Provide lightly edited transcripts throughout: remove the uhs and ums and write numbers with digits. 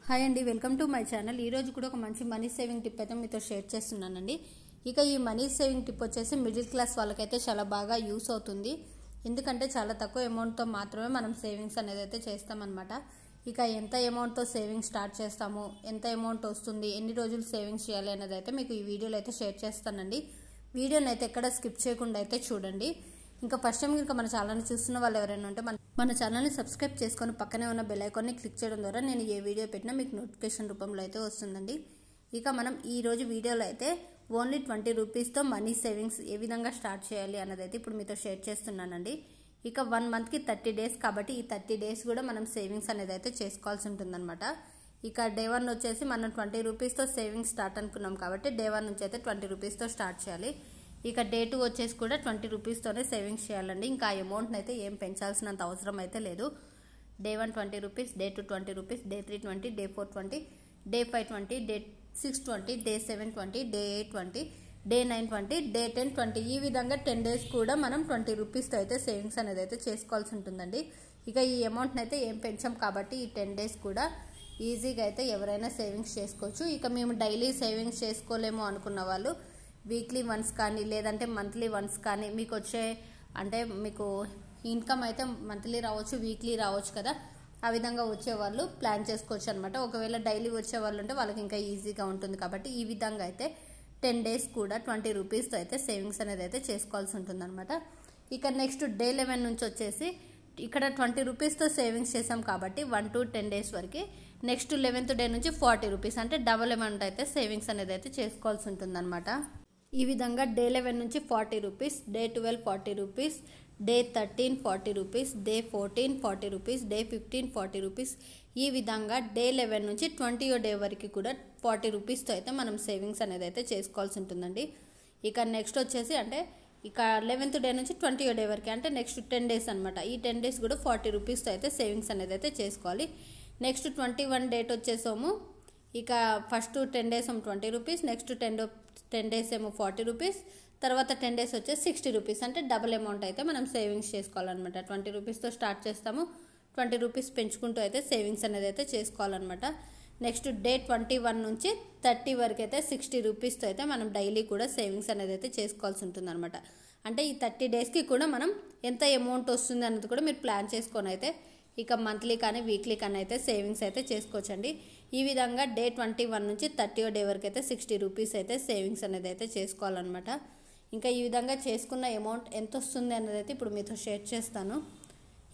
Hi అండి, welcome to my channel. ఈరోజు కూడా ఒక మంచి మనీ సేవింగ్ టిప్ అయితే మీతో షేర్ చేస్తున్నానండి. ఇక ఈ మనీ సేవింగ్ టిప్ వచ్చేసి మిడిల్ క్లాస్ వాళ్ళకైతే చాలా బాగా యూస్ అవుతుంది. ఎందుకంటే చాలా తక్కువ అమౌంట్తో మాత్రమే మనం సేవింగ్స్ అనేది అయితే చేస్తామన్నమాట. ఇక ఎంత అమౌంట్తో సేవింగ్స్ స్టార్ట్ చేస్తాము, ఎంత అమౌంట్ వస్తుంది, ఎన్ని రోజులు సేవింగ్స్ చేయాలి అనేది అయితే మీకు ఈ వీడియోలో అయితే షేర్ చేస్తానండి. వీడియోని అయితే ఎక్కడ స్కిప్ చేయకుండా అయితే చూడండి. ఇంకా ఫస్ట్ టైం కనుక మన ఛానల్ని చూస్తున్న వాళ్ళు ఎవరైనా ఉంటే మన ఛానల్ని సబ్స్క్రైబ్ చేసుకొని పక్కనే ఉన్న బెల్ ఐకాన్ని క్లిక్ చేయడం ద్వారా నేను ఏ వీడియో పెట్టినా మీకు నోటిఫికేషన్ రూపంలో అయితే వస్తుందండి. ఇక మనం ఈ రోజు వీడియోలో అయితే ఓన్లీ 20 రూపీస్తో మనీ సేవింగ్స్ ఏ విధంగా స్టార్ట్ చేయాలి అన్నది అయితే ఇప్పుడు మీతో షేర్ చేస్తున్నానండి. ఇక 1 మంత్కి 30 డేస్ కాబట్టి ఈ 30 డేస్ కూడా మనం సేవింగ్స్ అనేది అయితే చేసుకోవాల్సి ఉంటుందన్నమాట. ఇక డే 1 వచ్చేసి మనం 20 రూపీస్తో సేవింగ్స్ స్టార్ట్ అనుకున్నాం కాబట్టి డే 1 నుంచి అయితే 20 రూపీస్తో స్టార్ట్ చేయాలి. ఇక డే 2 వచ్చేసి కూడా 20 రూపీస్తోనే సేవింగ్స్ చేయాలండి. ఇంకా ఆ అమౌంట్ని అయితే ఏం పెంచాల్సినంత అవసరం అయితే లేదు. Day 1 20 rupees, day 2 20 rupees, day 3 20, day 4 20, day 5 20, day 6 20, day 7 20, day 8 20, day 9 20, day 10 20. ఈ విధంగా 10 డేస్ కూడా మనం 20 రూపీస్తో అయితే సేవింగ్స్ అనేది అయితే చేసుకోవాల్సి ఉంటుందండి. ఇక ఈ అమౌంట్ని అయితే ఏం పెంచాం కాబట్టి ఈ 10 డేస్ కూడా ఈజీగా అయితే ఎవరైనా సేవింగ్స్ చేసుకోవచ్చు. ఇక మేము డైలీ సేవింగ్స్ చేసుకోలేము అనుకున్న వాళ్ళు వీక్లీ వన్స్ కానీ లేదంటే మంత్లీ వన్స్ కానీ మీకు వచ్చే అంటే మీకు ఇన్కమ్ అయితే మంత్లీ రావచ్చు, వీక్లీ రావచ్చు కదా, ఆ విధంగా వచ్చేవాళ్ళు ప్లాన్ చేసుకోవచ్చు అనమాట. ఒకవేళ డైలీ వచ్చే వాళ్ళు ఉంటే వాళ్ళకి ఇంకా ఈజీగా ఉంటుంది కాబట్టి ఈ విధంగా అయితే 10 డేస్ కూడా 20 రూపీస్తో అయితే సేవింగ్స్ అనేది అయితే చేసుకోవాల్సి ఉంటుందన్నమాట. ఇక నెక్స్ట్ డే 11 నుంచి వచ్చేసి ఇక్కడ 20 రూపీస్తో సేవింగ్స్ చేసాం కాబట్టి 1 to 10 డేస్ వరకు నెక్స్ట్ 11th డే నుంచి 40 రూపీస్ అంటే డబుల్ అమౌంట్ అయితే సేవింగ్స్ అనేది అయితే చేసుకోవాల్సి ఉంటుందన్నమాట. ఈ విధంగా డే 11 నుంచి 40 rupees, day 12 40 rupees, day 13 40 rupees, day 14 40 rupees, day 15 40 rupees. ఈ విధంగా డే 11 నుంచి 20వ డే వరకు కూడా 40 రూపీస్తో అయితే మనం సేవింగ్స్ అనేది అయితే చేసుకోవాల్సి ఉంటుందండి. ఇక నెక్స్ట్ వచ్చేసి అంటే ఇక 11th డే నుంచి 20వ డే వరకు అంటే నెక్స్ట్ 10 డేస్ అనమాట. ఈ 10 డేస్ కూడా 40 రూపీస్తో అయితే సేవింగ్స్ అనేది అయితే చేసుకోవాలి. నెక్స్ట్ 21 డేట్ వచ్చేసాము. ఇక ఫస్ట్ 10 డేస్ ఏమో 20 రూపీస్, నెక్స్ట్ 10 డేస్ ఏమో 40 రూపీస్, తర్వాత 10 డేస్ వచ్చేసి 60 రూపీస్ అంటే డబుల్ అమౌంట్ అయితే మనం సేవింగ్స్ చేసుకోవాలన్నమాట. 20 రూపీస్తో స్టార్ట్ చేస్తాము, 20 రూపీస్ పెంచుకుంటూ అయితే సేవింగ్స్ అనేది అయితే చేసుకోవాలన్నమాట. నెక్స్ట్ డే 21 నుంచి 30 వరకు అయితే 60 రూపీస్తో అయితే మనం డైలీ కూడా సేవింగ్స్ అనేది అయితే చేసుకోవాల్సి ఉంటుందన్నమాట. అంటే ఈ 30 డేస్కి కూడా మనం ఎంత అమౌంట్ వస్తుంది అన్నది కూడా మీరు ప్లాన్ చేసుకొని అయితే ఇక మంత్లీ కానీ వీక్లీ కానీ అయితే సేవింగ్స్ అయితే చేసుకోవచ్చండి. ఈ విధంగా డే 21 నుంచి 30వ డే వరకు అయితే 60 రూపీస్ అయితే సేవింగ్స్ అనేది అయితే చేసుకోవాలన్నమాట. ఇంకా ఈ విధంగా చేసుకున్న అమౌంట్ ఎంత వస్తుంది అన్నది అయితే ఇప్పుడు మీతో షేర్ చేస్తాను.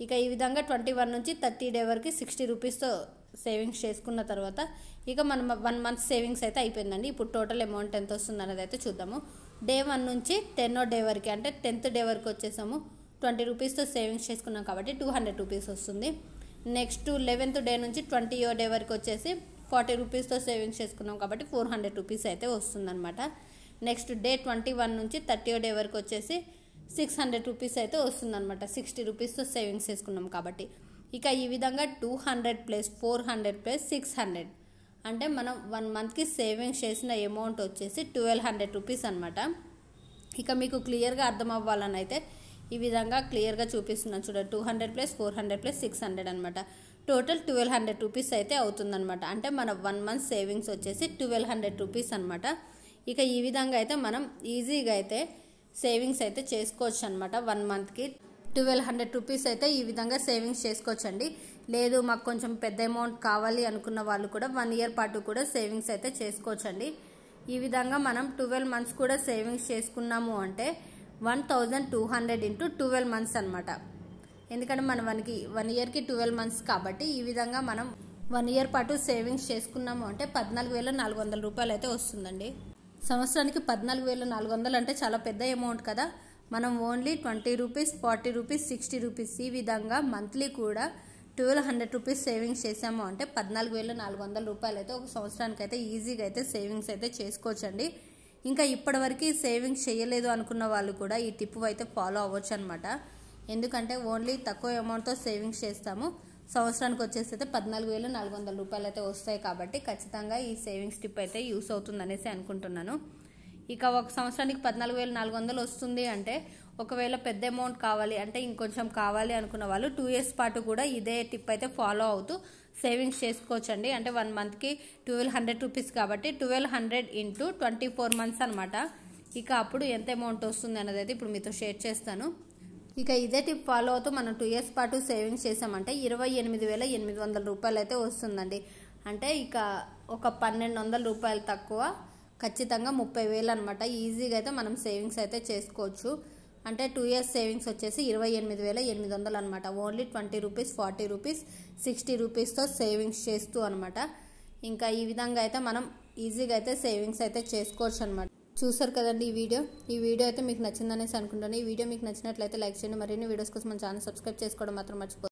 ఇక ఈ విధంగా 21 నుంచి 30 డే వరకు 60 రూపీస్తో సేవింగ్స్ చేసుకున్న తర్వాత ఇక మనం 1 మంత్ సేవింగ్స్ అయితే అయిపోయిందండి. ఇప్పుడు టోటల్ అమౌంట్ ఎంత వస్తుంది అన్నది అయితే చూద్దాము. డే 1 నుంచి 10వ డే వరకు అంటే 10th డే వరకు వచ్చేసాము. 20 రూపీస్తో సేవింగ్స్ చేసుకున్నాం కాబట్టి 200 రూపీస్ వస్తుంది. నెక్స్ట్ 11th డే నుంచి 20వ డే వరకు వచ్చేసి 40 రూపీస్తో సేవింగ్స్ చేసుకున్నాం కాబట్టి 400 రూపీస్ అయితే వస్తుందన్నమాట. నెక్స్ట్ డే 21 నుంచి 30వ డే వరకు వచ్చేసి 600 రూపీస్ అయితే వస్తుందన్నమాట. 60 రూపీస్తో సేవింగ్స్ చేసుకున్నాం కాబట్టి ఇక ఈ విధంగా 200 ప్లస్ 400 ప్లస్ 600 అంటే మనం 1 మంత్కి సేవింగ్స్ చేసిన అమౌంట్ వచ్చేసి 1200 రూపీస్ అనమాట. ఇక మీకు క్లియర్గా అర్థం అవ్వాలని అయితే ఈ విధంగా క్లియర్గా చూపిస్తున్నాను చూడండి. 200 ప్లస్ 400 ప్లస్ 600 అనమాట. టోటల్ 1200 రూపీస్ అయితే అవుతుందన్నమాట. అంటే మన 1 మంత్ సేవింగ్స్ వచ్చేసి 1200 రూపీస్ అనమాట. ఇక ఈ విధంగా అయితే మనం ఈజీగా అయితే సేవింగ్స్ అయితే చేసుకోవచ్చు అనమాట. 1 మంత్కి 1200 రూపీస్ అయితే ఈ విధంగా సేవింగ్స్ చేసుకోవచ్చండి. లేదు మాకు కొంచెం పెద్ద అమౌంట్ కావాలి అనుకున్న వాళ్ళు కూడా 1 ఇయర్ పాటు కూడా సేవింగ్స్ అయితే చేసుకోవచ్చండి. ఈ విధంగా మనం 12 మంత్స్ కూడా సేవింగ్స్ చేసుకున్నాము అంటే 1200 ఇంటూ 12 మంత్స్ అనమాట. ఎందుకంటే మనం 1 ఇయర్కి 12 మంత్స్ కాబట్టి ఈ విధంగా మనం 1 ఇయర్ పాటు సేవింగ్స్ చేసుకున్నాము అంటే 14,400 రూపాయలు అయితే వస్తుందండి. సంవత్సరానికి 14,400 అంటే చాలా పెద్ద అమౌంట్ కదా. మనం ఓన్లీ 20 రూపీస్, 40 రూపీస్, 60 రూపీస్ ఈ విధంగా మంత్లీ కూడా 1200 రూపీస్ సేవింగ్స్ చేసాము అంటే 14,400 రూపాయలు అయితే ఒక సంవత్సరానికి అయితే ఈజీగా అయితే సేవింగ్స్ అయితే చేసుకోవచ్చండి. ఇంకా ఇప్పటివరకు సేవింగ్స్ చేయలేదు అనుకున్న వాళ్ళు కూడా ఈ టిప్ అయితే ఫాలో అవ్వచ్చు అనమాట. ఎందుకంటే ఓన్లీ తక్కువ అమౌంట్తో సేవింగ్స్ చేస్తాము, సంవత్సరానికి వచ్చేసి అయితే 14,400 రూపాయలు అయితే వస్తాయి కాబట్టి ఖచ్చితంగా ఈ సేవింగ్స్ టిప్ అయితే యూస్ అవుతుంది అనేసి అనుకుంటున్నాను. ఇక ఒక సంవత్సరానికి 14,400 వస్తుంది అంటే ఒకవేళ పెద్ద అమౌంట్ కావాలి అంటే ఇంకొంచెం కావాలి అనుకున్న వాళ్ళు 2 ఇయర్స్ పాటు కూడా ఇదే టిప్ అయితే ఫాలో అవుతూ సేవింగ్స్ చేసుకోవచ్చండి. అంటే 1 మంత్కి 1200 రూపీస్ కాబట్టి 1200 ఇంటూ 24 మంత్స్ అనమాట. ఇక అప్పుడు ఎంత అమౌంట్ వస్తుంది అన్నది అయితే ఇప్పుడు మీతో షేర్ చేస్తాను. ఇక ఇదే టిప్ ఫాలో అవుతూ మనం 2 ఇయర్స్ పాటు సేవింగ్స్ చేసామంటే 28,800 రూపాయలు అయితే వస్తుందండి. అంటే ఇక ఒక 1,200 రూపాయలు తక్కువ, ఖచ్చితంగా 30,000 అనమాట. ఈజీగా అయితే మనం సేవింగ్స్ అయితే చేసుకోవచ్చు. అంటే 2 ఇయర్స్ సేవింగ్స్ వచ్చేసి 28,800 అనమాట. ఓన్లీ 20 రూపీస్, 40 రూపీస్, 60 రూపీస్తో సేవింగ్స్ చేస్తూ అనమాట. ఇంకా ఈ విధంగా అయితే మనం ఈజీగా అయితే సేవింగ్స్ అయితే చేసుకోవచ్చు అనమాట. చూసారు కదండి ఈ వీడియో అయితే మీకు నచ్చిందనేసి అనుకుంటాను. ఈ వీడియో మీకు నచ్చినట్లయితే లైక్ చేయండి. మరిన్ని వీడియోస్ కోసం మన ఛానల్ సబ్స్క్రైబ్ చేసుకోవడం మాత్రం మర్చిపోతుంది.